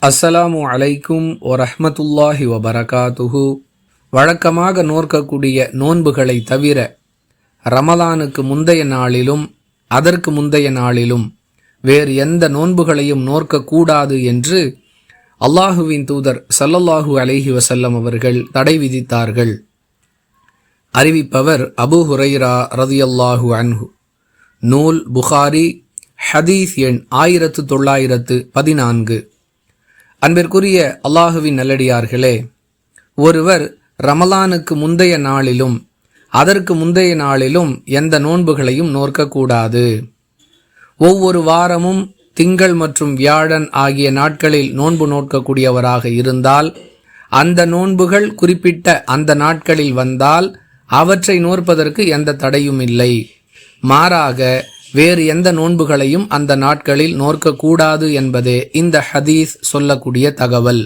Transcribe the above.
அஸ்ஸலாமு அலைக்கும் வரஹ்மத்துல்லாஹி வபரகாத்துஹு. வழக்கமாக நோற்கக்கூடிய நோன்புகளை தவிர ரமலானுக்கு முந்தைய நாளிலும் அதற்கு முந்தைய நாளிலும் வேறு எந்த நோன்புகளையும் நோற்கக்கூடாது என்று அல்லாஹுவின் தூதர் ஸல்லல்லாஹு அலைஹி வஸல்லம் அவர்கள் தடை விதித்தார்கள். அறிவிப்பவர் அபூ ஹுரைரா ரலியல்லாஹு அன்ஹு. நூல் புகாரி, ஹதீஸ் எண் 1914. அன்பிற்குரிய அல்லாஹுவின் நல்லடியார்களே, ஒருவர் ரமலானுக்கு முந்தைய நாளிலும் அதற்கு முந்தைய நாளிலும் எந்த நோன்புகளையும் நோற்கக்கூடாது. ஒவ்வொரு வாரமும் திங்கள் மற்றும் வியாழன் ஆகிய நாட்களில் நோன்பு நோக்கக்கூடியவராக இருந்தால் அந்த நோன்புகள் குறிப்பிட்ட அந்த நாட்களில் வந்தால் அவற்றை நோற்பதற்கு எந்த தடையும் இல்லை. மாறாக வேறு எந்த நோன்புகளையும் அந்த நாட்களில் நோற்கக்கூடாது என்பதே இந்த ஹதீஸ் சொல்லக்கூடிய தகவல்.